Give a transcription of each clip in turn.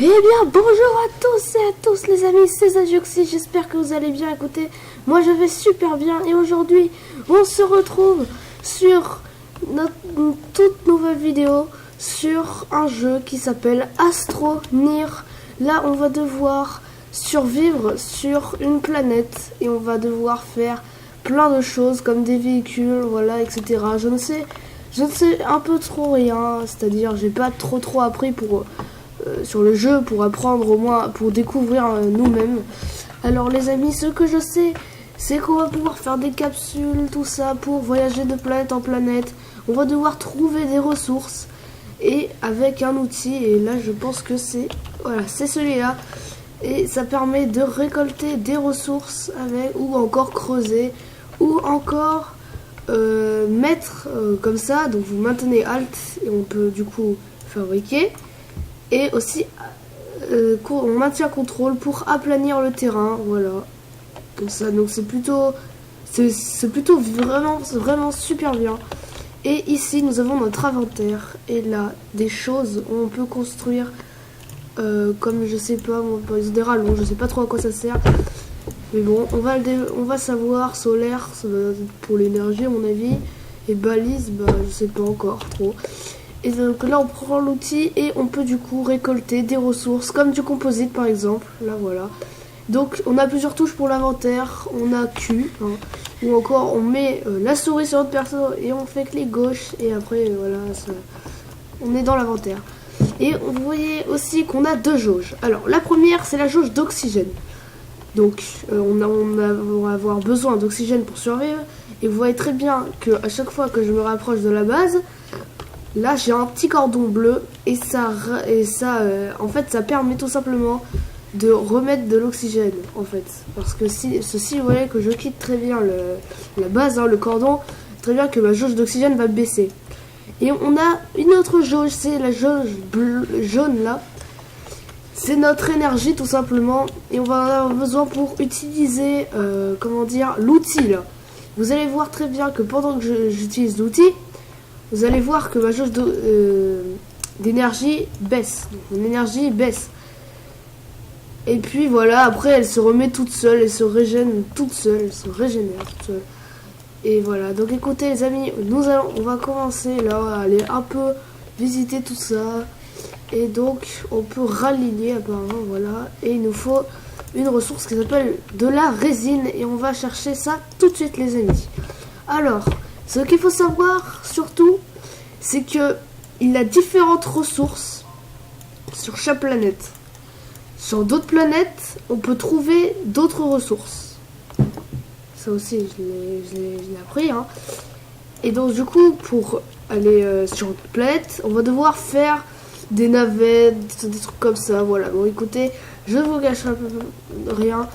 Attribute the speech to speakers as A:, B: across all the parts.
A: Eh bien, bonjour à tous et à tous les amis, c'est Zadioxy, j'espère que vous allez bien. Écoutez, moi je vais super bien et aujourd'hui, on se retrouve sur une toute nouvelle vidéo sur un jeu qui s'appelle Astronir. Là, on va devoir survivre sur une planète et on va devoir faire plein de choses comme des véhicules, voilà, etc. Je ne sais un peu trop rien, c'est-à-dire j'ai pas trop appris sur le jeu pour apprendre au moins, pour découvrir nous-mêmes. Alors les amis, ce que je sais, c'est qu'on va pouvoir faire des capsules, tout ça, pour voyager de planète en planète. On va devoir trouver des ressources et avec un outil, et là je pense que c'est celui-là. Et ça permet de récolter des ressources avec, ou encore creuser, ou encore mettre comme ça. Donc vous maintenez Alt et on peut du coup fabriquer. Et aussi, on maintient contrôle pour aplanir le terrain, voilà. Comme ça, donc c'est plutôt vraiment super bien. Et ici, nous avons notre inventaire. Et là, des choses où on peut construire, comme je sais pas, des rallonges, je sais pas trop à quoi ça sert. Mais bon, on va savoir. Solaire, ça va être pour l'énergie à mon avis. Et balise, bah je sais pas encore trop. Et donc là on prend l'outil et on peut du coup récolter des ressources comme du composite par exemple. Là voilà. Donc on a plusieurs touches pour l'inventaire. On a Q, hein, ou encore on met la souris sur notre perso et on fait clic gauche et après voilà, on est dans l'inventaire. Et vous voyez aussi qu'on a deux jauges. Alors la première c'est la jauge d'oxygène. Donc on va avoir besoin d'oxygène pour survivre. Et vous voyez très bien que à chaque fois que je me rapproche de la base, là j'ai un petit cordon bleu et en fait ça permet tout simplement de remettre de l'oxygène en fait. Parce que ceci vous voyez que je quitte très bien la base, hein, le cordon, très bien que ma jauge d'oxygène va baisser. Et on a une autre jauge, c'est la jauge jaune là. C'est notre énergie tout simplement et on va en avoir besoin pour utiliser l'outil là. Vous allez voir très bien que pendant que j'utilise l'outil, vous allez voir que ma jauge d'énergie baisse. Donc mon énergie baisse. Et puis voilà, après elle se remet toute seule, elle se régénère toute seule. Et voilà, donc écoutez les amis, on va commencer là à aller un peu visiter tout ça. Et donc on peut raligner apparemment, voilà. Et il nous faut une ressource qui s'appelle de la résine. Et on va chercher ça tout de suite les amis. Alors, ce qu'il faut savoir surtout, c'est que il a différentes ressources sur chaque planète. Sur d'autres planètes, on peut trouver d'autres ressources. Ça aussi, je l'ai appris. Hein. Et donc du coup, pour aller sur une planète, on va devoir faire des navettes, des trucs comme ça. Voilà. Bon, écoutez, je ne vous gâche rien.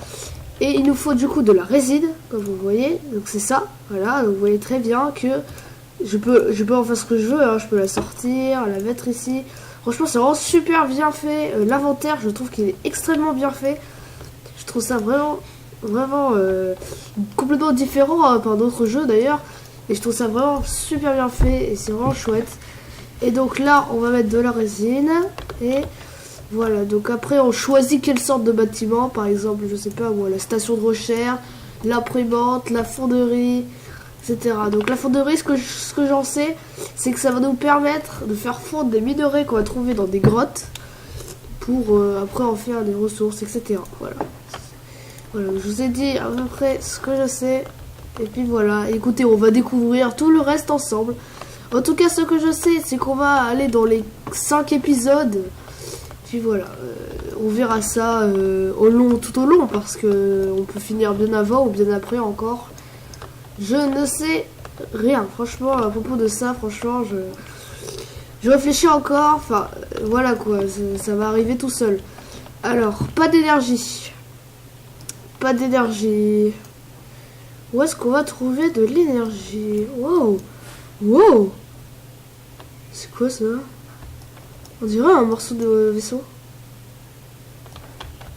A: Et il nous faut du coup de la résine, comme vous voyez. Donc c'est ça. Voilà. Donc, vous voyez très bien que je peux en faire ce que je veux. Hein. Je peux la sortir, la mettre ici. Franchement, c'est vraiment super bien fait. L'inventaire, je trouve qu'il est extrêmement bien fait. Je trouve ça vraiment complètement différent par d'autres jeux d'ailleurs. Et je trouve ça vraiment super bien fait. Et c'est vraiment chouette. Et donc là, on va mettre de la résine. Et voilà. Donc après, on choisit quelle sorte de bâtiment. Par exemple, je sais pas moi, la station de recherche, l'imprimante, la fonderie, etc. Donc la fonderie, ce que j'en sais, c'est que ça va nous permettre de faire fondre des minerais qu'on va trouver dans des grottes pour après en faire des ressources, etc. Voilà, je vous ai dit à peu près ce que je sais. Et puis voilà, écoutez, on va découvrir tout le reste ensemble. En tout cas, ce que je sais, c'est qu'on va aller dans les 5 épisodes. Puis voilà, on verra ça tout au long, parce que on peut finir bien avant ou bien après encore. Je ne sais rien, franchement, à propos de ça, franchement, je réfléchis encore, enfin, voilà quoi, ça va arriver tout seul. Alors, pas d'énergie. Où est-ce qu'on va trouver de l'énergie? Wow. C'est quoi ça? On dirait un morceau de vaisseau.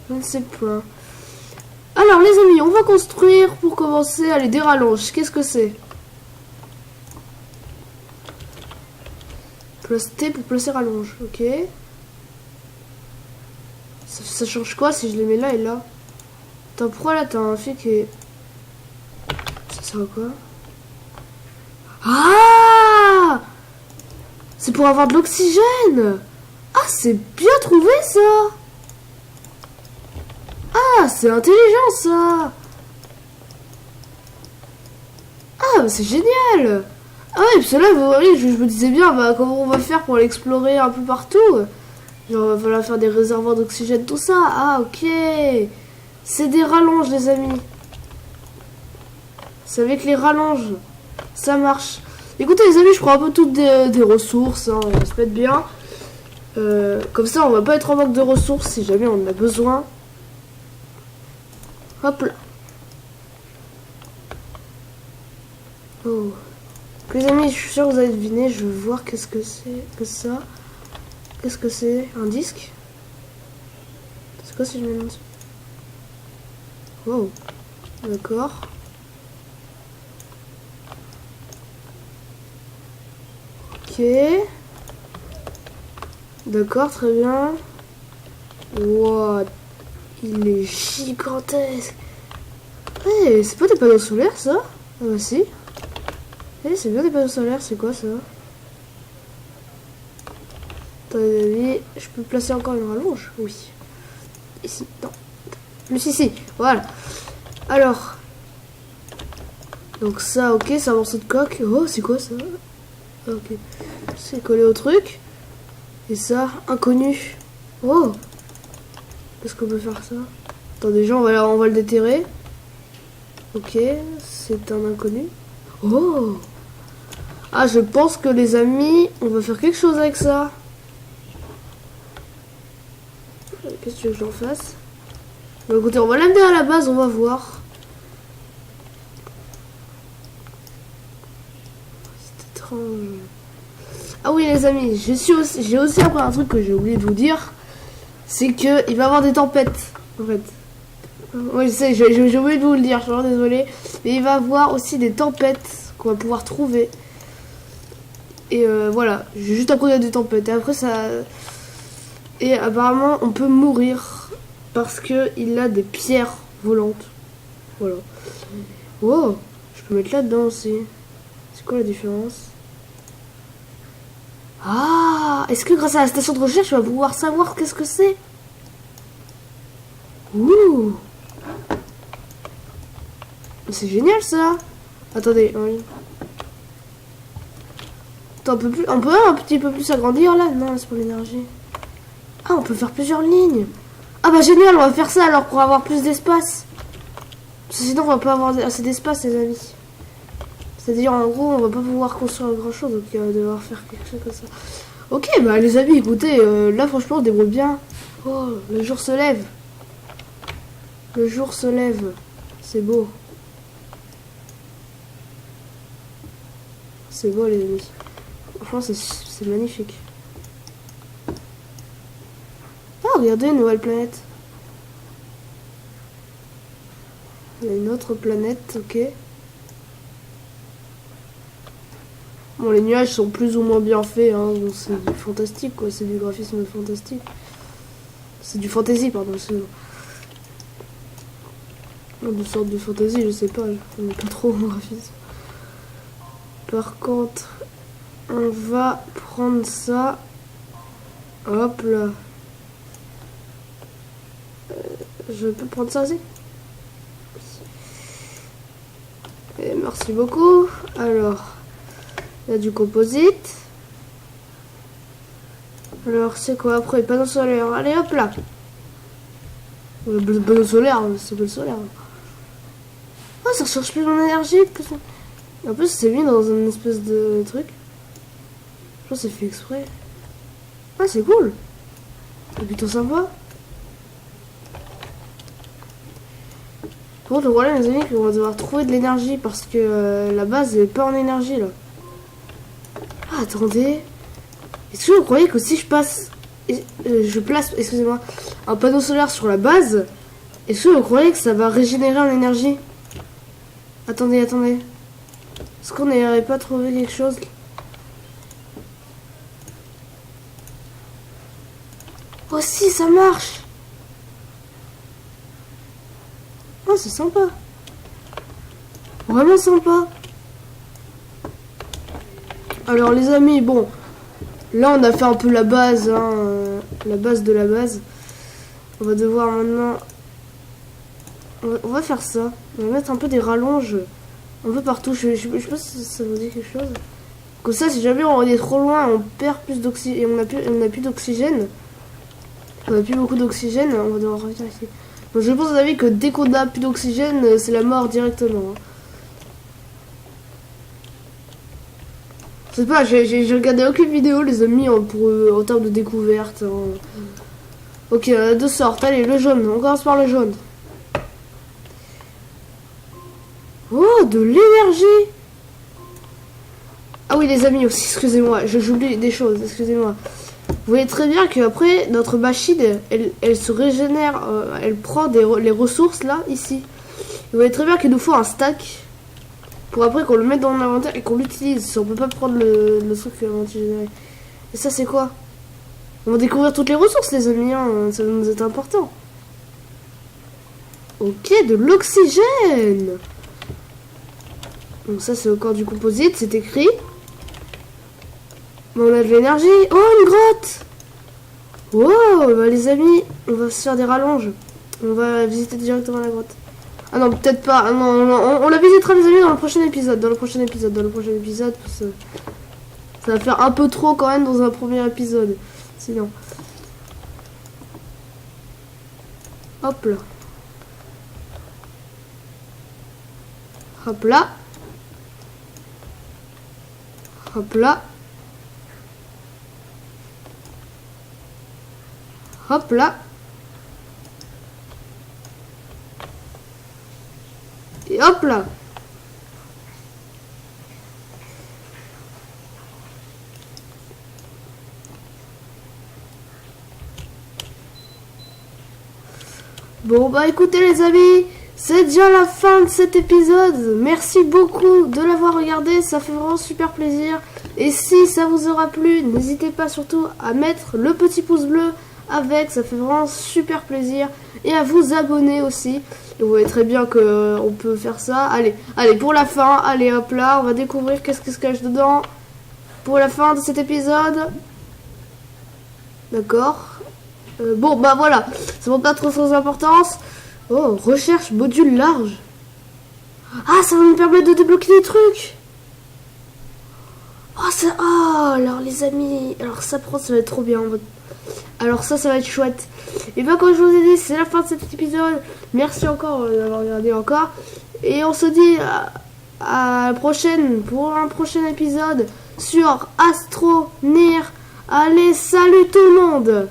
A: Je ne sais pas. Alors les amis, on va construire pour commencer. Allez, des rallonges. Qu'est-ce que c'est? Place T pour placer rallonge. Ok. Ça change quoi si je les mets là et là? Attends, pourquoi là t'as un fil qui est... Ça sert à quoi? Ah! C'est pour avoir de l'oxygène! Ah, c'est bien trouvé ça! Ah, c'est intelligent ça! Ah, c'est génial! Ah ouais, parce que là, vous voyez, je me disais bien, bah, comment on va faire pour l'explorer un peu partout? Genre, va falloir faire des réservoirs d'oxygène, tout ça. Ah, ok. C'est des rallonges, les amis. C'est avec les rallonges. Ça marche. Écoutez, les amis, je prends un peu toutes des ressources. Hein, on se pète bien. Comme ça, on va pas être en manque de ressources si jamais on en a besoin. Hop là. Oh. Les amis, je suis sûr que vous avez deviné. Je veux voir qu'est-ce que c'est que ça. Qu'est-ce que c'est? Un disque? C'est quoi si je mets dessus? Wow. D'accord. Ok. D'accord, très bien. Wow. Il est gigantesque. Eh, c'est pas des panneaux solaires ça? Ah bah si. Eh, c'est bien des panneaux solaires, c'est quoi ça? Attendez, je peux placer encore une rallonge? Oui. Ici, non. Plus ici, voilà. Alors. Donc ça, ok, c'est un morceau de coque. Oh, c'est quoi ça? Ok. C'est collé au truc. Et ça, inconnu. Oh. Est-ce qu'on peut faire ça? Attends, déjà, on va le déterrer. Ok, c'est un inconnu. Oh. Ah, je pense que les amis, on va faire quelque chose avec ça. Qu'est-ce que tu veux que j'en fasse? Bah, écoutez, on va l'amener à la base, on va voir. C'est étrange. Ah oui, les amis, j'ai aussi appris un truc que j'ai oublié de vous dire. C'est que il va y avoir des tempêtes, en fait. Oui, je sais, j'ai oublié de vous le dire, je suis vraiment désolée. Mais il va y avoir aussi des tempêtes qu'on va pouvoir trouver. Et voilà, j'ai juste appris qu'il y a des tempêtes. Et après, ça... Et apparemment, on peut mourir parce qu'il a des pierres volantes. Voilà. Wow, je peux mettre là-dedans aussi. C'est quoi la différence? Ah, est-ce que grâce à la station de recherche, on va pouvoir savoir qu'est-ce que c'est? Ouh. C'est génial ça. Attendez, oui. Attends, on peut un petit peu plus agrandir là? Non, c'est pour l'énergie. Ah, on peut faire plusieurs lignes. Ah bah génial, on va faire ça alors pour avoir plus d'espace. Sinon, on va pas avoir assez d'espace, les amis. C'est-à-dire, en gros, on va pas pouvoir construire grand chose, donc on va devoir faire quelque chose comme ça. Ok, bah les amis, écoutez, là franchement, on débrouille bien. Oh, le jour se lève. Le jour se lève. C'est beau. C'est beau, les amis. Franchement, c'est magnifique. Ah, regardez, une nouvelle planète. Il y a une autre planète, ok. Bon, les nuages sont plus ou moins bien faits, hein. Bon, c'est du fantastique, quoi. C'est du graphisme fantastique. C'est du fantasy, pardon. De sorte de fantasy, je sais pas. On n'est pas trop au graphisme. Par contre, on va prendre ça. Hop là. Je peux prendre ça aussi? Et merci beaucoup. Alors, il y a du composite. Alors, c'est quoi après? Panneau solaire. Allez, hop là. Le panneau solaire, c'est pas le solaire. Oh, ça recharge plus mon énergie. En plus, c'est mis dans une espèce de truc. Je pense que c'est fait exprès. Ah, c'est cool. C'est plutôt sympa. Par contre, le problème, les amis, c'est qu'on va devoir trouver de l'énergie parce que la base n'est pas en énergie là. Ah, attendez. Est-ce que vous croyez que si je passe. Je place, excusez-moi, un panneau solaire sur la base, est-ce que vous croyez que ça va régénérer en énergie? Attendez. Est-ce qu'on n'aurait pas trouvé quelque chose? Oh si, ça marche. Oh, c'est sympa. Vraiment sympa. Alors les amis, bon. Là on a fait un peu la base, hein, la base de la base. On va devoir maintenant... On va faire ça. On va mettre un peu des rallonges un peu partout. Je sais pas si ça vous dit quelque chose. Comme ça, si jamais on est trop loin, on perd plus d'oxygène et on a plus d'oxygène. On a plus beaucoup d'oxygène, on va devoir revenir ici. Donc, je pense à l'avis que dès qu'on a plus d'oxygène, c'est la mort directement. Hein. Je sais pas, j'ai regardé aucune vidéo, les amis, en termes de découverte. Hein. Ok, on a deux sortes. Allez, le jaune. On commence par le jaune. Oh, de l'énergie! Ah oui, les amis aussi, excusez-moi, j'oublie des choses, excusez-moi. Vous voyez très bien qu'après, notre machine, elle se régénère, elle prend les ressources là, ici. Vous voyez très bien qu'il nous faut un stack pour après qu'on le mette dans l'inventaire et qu'on l'utilise. On peut pas prendre le truc anti-généré. Et ça, c'est quoi? On va découvrir toutes les ressources, les amis, hein, ça va nous être important. Ok, de l'oxygène! Donc ça, c'est encore du composite, c'est écrit. Bon, on a de l'énergie. Oh, une grotte! Oh, bah les amis, on va se faire des rallonges. On va visiter directement la grotte. Ah non, peut-être pas. Ah non, non, on la visitera, les amis, dans le prochain épisode. Dans le prochain épisode, parce que ça va faire un peu trop quand même dans un premier épisode. Sinon. Hop là. Hop là. Hop là. Hop là. Et hop là. Bon bah écoutez les amis, c'est déjà la fin de cet épisode. Merci beaucoup de l'avoir regardé, ça fait vraiment super plaisir. Et si ça vous aura plu, n'hésitez pas surtout à mettre le petit pouce bleu avec, ça fait vraiment super plaisir. Et à vous abonner aussi. Et vous voyez très bien qu'on peut faire ça. Allez, pour la fin, allez hop là, on va découvrir qu'est-ce qui se cache dedans. Pour la fin de cet épisode. D'accord. Bon bah voilà, ça montre pas trop sans importance. Oh, recherche module large. Ah, ça va nous permettre de débloquer des trucs. Oh, ça... Oh, alors les amis, alors ça prend, ça va être trop bien. Alors ça va être chouette. Et bien comme je vous ai dit, c'est la fin de cet épisode. Merci encore d'avoir regardé encore. Et on se dit à la prochaine pour un prochain épisode sur Astro Nier. Allez, salut tout le monde!